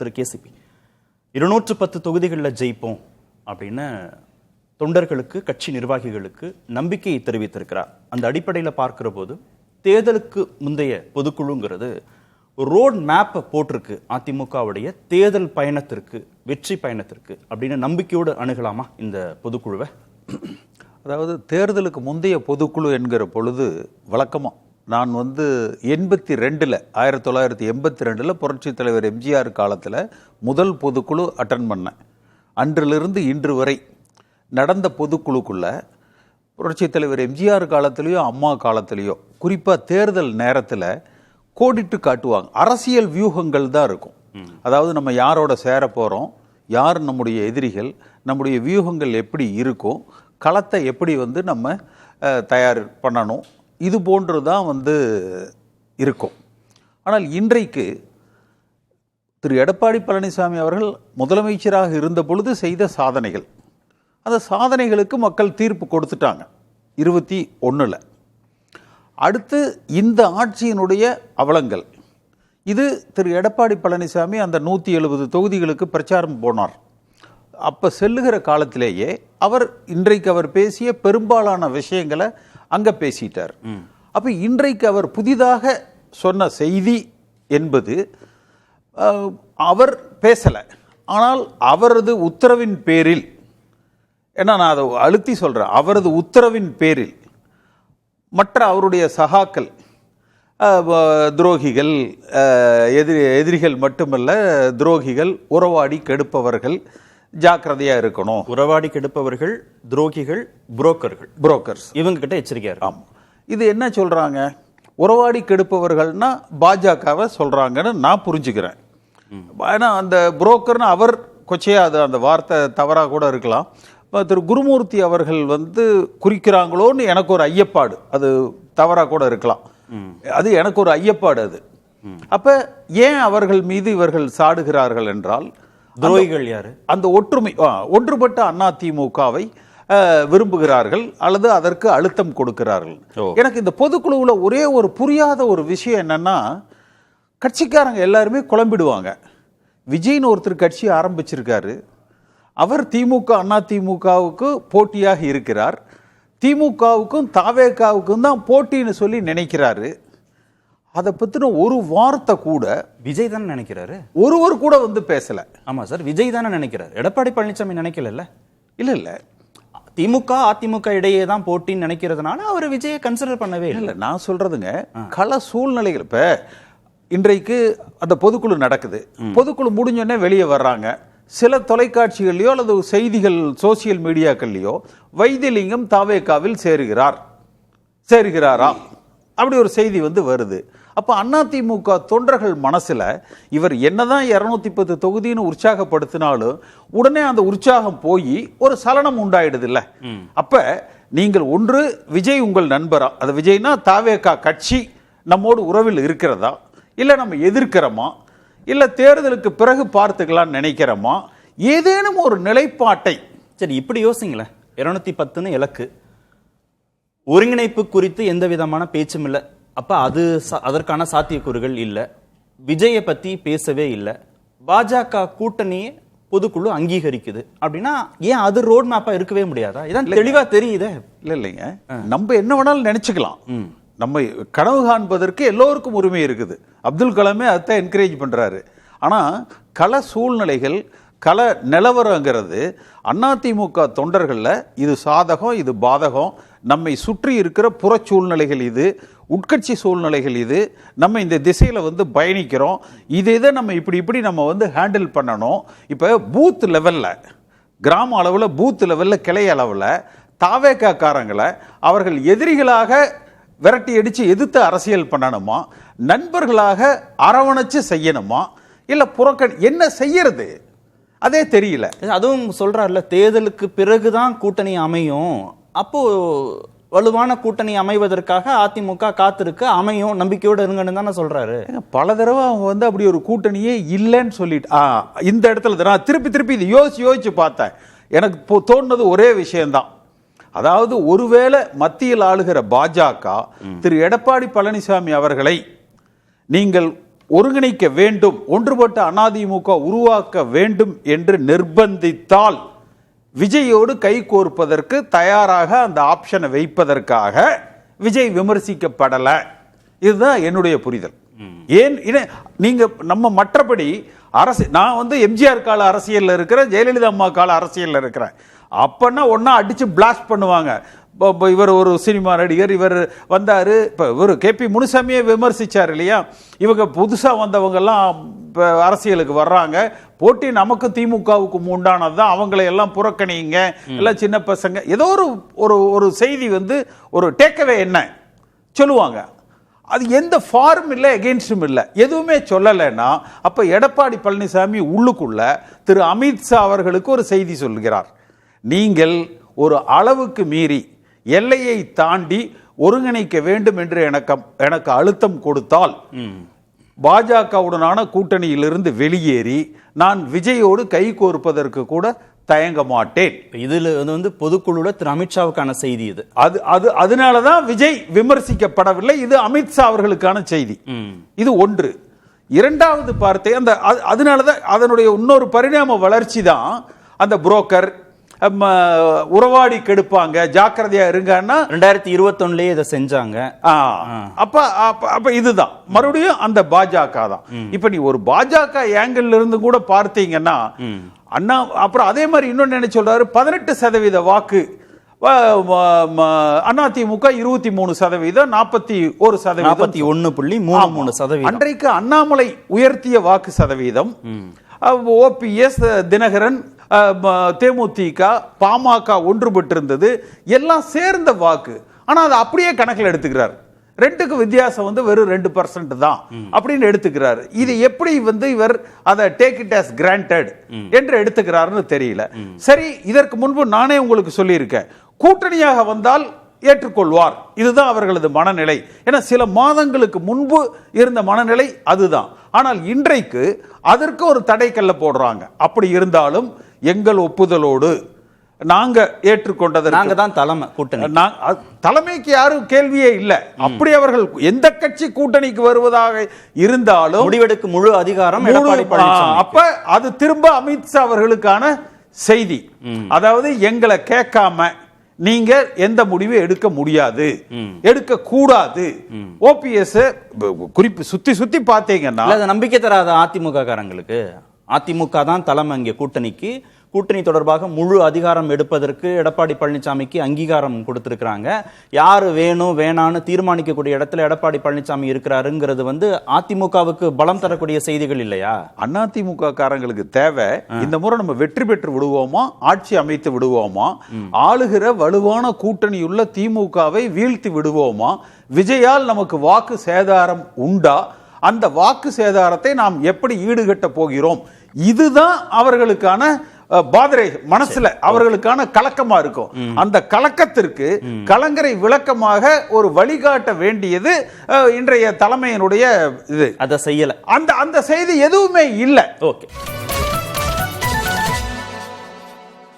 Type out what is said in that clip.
திரு KCP 210 தொகுதிகளில் ஜெயிப்போம் அப்படின்னு தொண்டர்களுக்கு, கட்சி நிர்வாகிகளுக்கு நம்பிக்கையை தெரிவித்திருக்கிறார். அந்த அடிப்படையில் பார்க்கிற போது தேர்தலுக்கு முந்தைய பொதுக்குழுங்கிறது ரோட் மேப்பை போட்டிருக்கு அதிமுகவுடைய தேர்தல் பயணத்திற்கு, வெற்றி பயணத்திற்கு அப்படின்னு நம்பிக்கையோடு அணுகலாமா இந்த பொதுக்குழுவை? அதாவது தேர்தலுக்கு முந்தைய பொதுக்குழு என்கிற பொழுது வழக்கமாக நான் 1982 புரட்சித் தலைவர் எம்ஜிஆர் காலத்தில் முதல் பொதுக்குழு அட்டன் பண்ணேன். அன்றிலிருந்து இன்று வரை நடந்த பொதுக்குழுக்குள்ள புரட்சித் தலைவர் எம்ஜிஆர் காலத்திலேயோ அம்மா காலத்திலேயோ குறிப்பாக தேர்தல் நேரத்தில் கோடிட்டு காட்டுவாங்க. அரசியல் வியூகங்கள் தான் இருக்கும். அதாவது நம்ம யாரோட சேர போகிறோம், யார் நம்முடைய எதிரிகள், நம்முடைய வியூகங்கள் எப்படி இருக்கும், களத்தை எப்படி நம்ம தயார் பண்ணணும், இது போன்று தான் இருக்கும். ஆனால் இன்றைக்கு திரு எடப்பாடி பழனிசாமி அவர்கள் முதலமைச்சராக இருந்த பொழுது செய்த சாதனைகள், அந்த சாதனைகளுக்கு மக்கள் தீர்ப்பு கொடுத்துட்டாங்க 21. அடுத்து இந்த ஆட்சியினுடைய அவலங்கள், இது திரு எடப்பாடி பழனிசாமி அந்த 170 தொகுதிகளுக்கு பிரச்சாரம் போனார். அப்போ செல்லுகிற காலத்திலேயே இன்றைக்கு அவர் பேசிய பெரும்பாலான விஷயங்களை அங்கே பேசிட்டார். அப்போ இன்றைக்கு அவர் புதிதாக சொன்ன செய்தி என்பது அவர் பேசலை, ஆனால் அவரது உத்தரவின் பேரில், ஏன்னா நான் அதை அழுத்தி சொல்கிறேன், அவரது உத்தரவின் பேரில் மற்ற அவருடைய சகாக்கள், துரோகிகள், எதிரிகள் மட்டுமல்ல, துரோகிகள், உறவாடி கெடுப்பவர்கள் ஜாக்கிரதையாக இருக்கணும். உறவாடி கெடுப்பவர்கள், துரோகிகள், புரோக்கர்ஸ் இவங்க கிட்ட எச்சரிக்கையா. ஆமாம். இது என்ன சொல்கிறாங்க, உறவாடி கெடுப்பவர்கள்னா பாஜகவை சொல்கிறாங்கன்னு நான் புரிஞ்சுக்கிறேன். ஏன்னா அந்த புரோக்கர்னு அவர் கொச்சையாக அந்த வார்த்தை தவறாக கூட இருக்கலாம். திரு குருமூர்த்தி அவர்கள் குறிக்கிறாங்களோன்னு எனக்கு ஒரு ஐயப்பாடு, அது தவறாக கூட இருக்கலாம், அது எனக்கு ஒரு ஐயப்பாடு. அது அப்போ ஏன் அவர்கள் மீது இவர்கள் சாடுகிறார்கள் என்றால், துரோகிகள் யாரு? அந்த ஒன்றுபட்ட அதிமுகவை விரும்புகிறார்கள் அல்லது அதற்கு அழுத்தம் கொடுக்கிறார்கள். எனக்கு இந்த பொதுக்குழுவில் ஒரே ஒரு புரியாத ஒரு விஷயம் என்னன்னா, கட்சிக்காரங்க எல்லாருமே குழம்பிடுவாங்க. விஜய்னு ஒருத்தர் கட்சி ஆரம்பிச்சிருக்காரு, அவர் திமுக அதிமுகவுக்கு போட்டியாக இருக்கிறார், திமுகவுக்கும் தாவேகாவுக்கும் தான் போட்டின்னு சொல்லி நினைக்கிறாரு. அதை பற்றின ஒரு வார்த்தை கூட விஜய் தானே நினைக்கிறாரு, ஒருவர் கூட பேசல. ஆமா சார், விஜய் தானே நினைக்கிறார், எடப்பாடி பழனிசாமி நினைக்கல. இல்ல திமுக அதிமுக இடையே தான் போட்டின்னு நினைக்கிறதுனால அவர் விஜயை கன்சிடர் பண்ணவே இல்லை. நான் சொல்றதுங்க கள சூழ்நிலைகள். இப்ப இன்றைக்கு அந்த பொதுக்குழு நடக்குது, பொதுக்குழு முடிஞ்சோடனே வெளியே வர்றாங்க. சில தொலைக்காட்சிகள்லையோ அல்லது செய்திகள் சோசியல் மீடியாக்கள்லையோ வைத்திலிங்கம் தாவேகாவில் சேருகிறாரா அப்படி ஒரு செய்தி வருது. அப்போ அதிமுக தொண்டர்கள் மனசுல இவர் என்னதான் 210 தொகுதின்னு உற்சாகப்படுத்தினாலும் உடனே அந்த உற்சாகம் போய் ஒரு சலனம் உண்டாயிடுது இல்ல. அப்ப நீங்கள் ஒன்று விஜய் உங்கள் நண்பரா, அது விஜய்னா தாவேகா கட்சி நம்மோடு உறவில் இருக்கிறதா, இல்ல நம்ம எதிர்க்கிறோமா, இல்ல தேர்தலுக்கு பிறகு பார்த்துக்கலாம்னு நினைக்கிறோமா, ஏதேனும் ஒரு நிலைப்பாட்டை. சரி, இப்படி யோசிங்களேன். 210 இலக்கு, ஒருங்கிணைப்பு குறித்து எந்த விதமான பேச்சும் இல்லை. அப்ப அதற்கான சாத்தியக்கூறுகள் இல்லை. விஜயை பத்தி பேசவே இல்லை. பாஜக கூட்டணியை பொதுக்குழு அங்கீகரிக்குது அப்படின்னா ஏன் அது ரோட் மேப்பா இருக்கவே முடியாதா? இதான் தெளிவா தெரியுதே. இல்லைங்க, நம்ம என்ன வேணாலும் நினைச்சுக்கலாம். நம்ம கனவு காண்பதற்கு எல்லோருக்கும் உரிமை இருக்குது. அப்துல் கலாமே அதை என்கரேஜ் பண்றாரு. ஆனா கள சூழ்நிலைகள், கள நிலவரங்கிறது அதிமுக தொண்டர்கள்ல இது சாதகம், இது பாதகம், நம்மை சுற்றி இருக்கிற புற சூழ்நிலைகள், இது உட்கட்சி சூழ்நிலைகள், இது நம்ம இந்த திசையில பயணிக்கிறோம், இதை நம்ம இப்படி நம்ம ஹேண்டில் பண்ணணும். இப்போ பூத் லெவல்ல, கிராம அளவில், பூத் லெவல்ல, கிளை அளவில் தாவேகா காரங்களை அவர்கள் எதிரிகளாக விரட்டி அடிச்சு எதிர்த்து அரசியல் பண்ணணுமா, நண்பர்களாக அரவணைச்சு செய்யணுமா, இல்ல என்ன செய்யறது அதே தெரியல. அதுவும் சொல்றாருல, தேர்தலுக்கு பிறகுதான் கூட்டணி அமையும், அப்போ வலுவான கூட்டணி அமைவதற்காக அதிமுக காத்திருக்கு, அமையும், நம்பிக்கையோடு இருங்கன்னு தானே சொல்றாரு. பல தடவை அவங்க அப்படி ஒரு கூட்டணியே இல்லைன்னு சொல்லிட்டு இந்த இடத்துல நான் திருப்பி இது யோசிச்சு பார்த்தேன். எனக்கு தோணுனது ஒரே விஷயம்தான். அதாவது ஒருவேளை மத்தியில் ஆளுகிற பாஜக திரு எடப்பாடி பழனிசாமி அவர்களை நீங்கள் ஒருங்கிணைக்க வேண்டும், ஒன்றுபட்ட அதிமுக உருவாக்க வேண்டும் என்று நிர்பந்தித்தால் விஜயோடு கை கோர்ப்பதற்கு தயாராக அந்த ஆப்ஷனை வைப்பதற்காக விஜய் விமர்சிக்கப்படல. இதுதான் என்னுடைய புரிதல். ஏன் நீங்க நம்ம மற்றபடி நான் எம்ஜிஆர் கால அரசியல்ல இருக்கிறேன், ஜெயலலிதா அம்மா கால அரசியல்ல இருக்கிறேன். அப்பன்னா ஒன்னா அடிச்சு பிளாஸ்ட் பண்ணுவாங்க. இவர் ஒரு சினிமா நடிகர், இவர் வந்தாரு. இப்போ இவர் கேபி முனுசாமியே விமர்சிச்சார் இல்லையா, இவங்க புதுசாக வந்தவங்கெல்லாம் இப்போ அரசியலுக்கு வர்றாங்க, போட்டி நமக்கு திமுகவுக்கும் உண்டானது தான், அவங்களை எல்லாம் புறக்கணிங்க, எல்லாம் சின்ன பசங்க. ஏதோ ஒரு செய்தி ஒரு டேக்அவே என்ன சொல்லுவாங்க. அது எந்த ஃபார்ம் இல்லை, எகெயின்ஸ்டும் இல்லை, எதுவுமே சொல்லலைன்னா அப்போ எடப்பாடி பழனிசாமி உள்ளுக்குள்ள திரு அமித்ஷா அவர்களுக்கு ஒரு செய்தி சொல்கிறார். நீங்கள் ஒரு அளவுக்கு மீறி எல்லையை தாண்டி ஒருங்கிணைக்க வேண்டும் என்று எனக்கு அழுத்தம் கொடுத்தால் பாஜகவுடனான கூட்டணியிலிருந்து வெளியேறி நான் விஜயோடு கை கோர்ப்பதற்கு கூட தயங்க மாட்டேன். இதுல பொதுக்குழுல திரு அமித்ஷாவுக்கான செய்தி இது. அதனாலதான் விஜய் விமர்சிக்கப்படவில்லை. இது அமித்ஷா அவர்களுக்கான செய்தி. இது ஒன்று. இரண்டாவது பார்த்தே அதனாலதான் அதனுடைய இன்னொரு பரிணாம வளர்ச்சி தான் அந்த புரோக்கர் உறவாடி கெடுப்பாங்க, ஜாக்கிரதையா இருங்கன்னா 2021 இதை செஞ்சாங்க. அப்ப இதுதான் மறுபடியும் அந்த பாஜக தான். இப்ப நீ ஒரு பாஜக ஏங்கிள் இருந்து கூட பார்த்தீங்கன்னா அண்ணா அப்புறம் அதே மாதிரி இன்னொன்னு என்ன சொல்றாரு, 18% வாக்கு அதிமுக 23%, 41%, 41.33%. அன்றைக்கு அண்ணாமலை உயர்த்திய வாக்கு சதவீதம், ஓபிஎஸ், தினகரன், தேமுதிக, பாமக ஒன்றுபட்டிருந்தது, எல்லாம் சேர்ந்த வாக்கு. ஆனா அதை அப்படியே கணக்கில் எடுத்துக்கிறார். ரெண்டுக்கு வித்தியாசம் வெறும் 2% தான் அப்படின்னு எடுத்துக்கிறார். இது எப்படி இவர் அதை டேக் இட் as granted என்று எடுத்துக்கிறாருன்னு தெரியல. சரி, இதற்கு முன்பு நானே உங்களுக்கு சொல்லியிருக்கேன், கூட்டணியாக வந்தால் ஏற்றுக்கொள்வார். இதுதான் அவர்களது மனநிலை. ஏன்னா சில மாதங்களுக்கு முன்பு இருந்த மனநிலை அதுதான். ஆனால் இன்றைக்கு அதற்கு ஒரு தடைக்கல்ல போடுறாங்க. அப்படி இருந்தாலும் எங்கள் ஒப்புதலோடு நாங்க ஏற்றுக்கொண்டது, நாங்க தான் தலைமை, கூட்டணி தலைமைக்கு யாரும் கேள்வியே இல்லை. அப்படி அவர்கள் எந்த கட்சி கூட்டணிக்கு வருவதாக இருந்தாலும் முடிவெடுக்கும் முழு அதிகாரம். அப்ப அது திரும்ப அமித்ஷா அவர்களுக்கான செய்தி. அதாவது எங்களை கேட்காம நீங்க எந்த முடிவை எடுக்க முடியாது, எடுக்க கூடாது. ஓபிஎஸ் குறிப்பு சுத்தி பாத்தீங்கன்னா நம்பிக்கை தராத அதிமுக காரங்களுக்கு. அதிமுக தான் தலைமை இங்கே கூட்டணிக்கு. கூட்டணி தொடர்பாக முழு அதிகாரம் எடுப்பதற்கு எடப்பாடி பழனிசாமிக்கு அங்கீகாரம் கொடுத்திருக்கிறாங்க. யாரு வேணும் வேணான்னு தீர்மானிக்கக்கூடிய இடத்துல எடப்பாடி பழனிசாமி இருக்கிறாருங்கிறது அதிமுகவுக்கு பலம் தரக்கூடிய செய்திகள் இல்லையா? அதிமுக காரங்களுக்கு தேவை, இந்த முறை நம்ம வெற்றி பெற்று விடுவோமா, ஆட்சி அமைத்து விடுவோமா, ஆளுகிற வலுவான கூட்டணியுள்ள திமுகவை வீழ்த்தி விடுவோமா, விஜயால் நமக்கு வாக்கு சேதாரம் உண்டா, அந்த வாக்கு சேதாரத்தை நாம் எப்படி ஈடுகட்ட போகிறோம். இதுதான் அவர்களுக்கான பாதரை மனசுல அவர்களுக்கான கலக்கமா இருக்கும். அந்த கலக்கத்திற்கு கலங்கரை விளக்கமாக ஒரு வழிகாட்ட வேண்டியது இன்றைய தலைமையினுடைய இது. அதை செய்யல. அந்த செய்தி எதுவுமே இல்லை. ஓகே.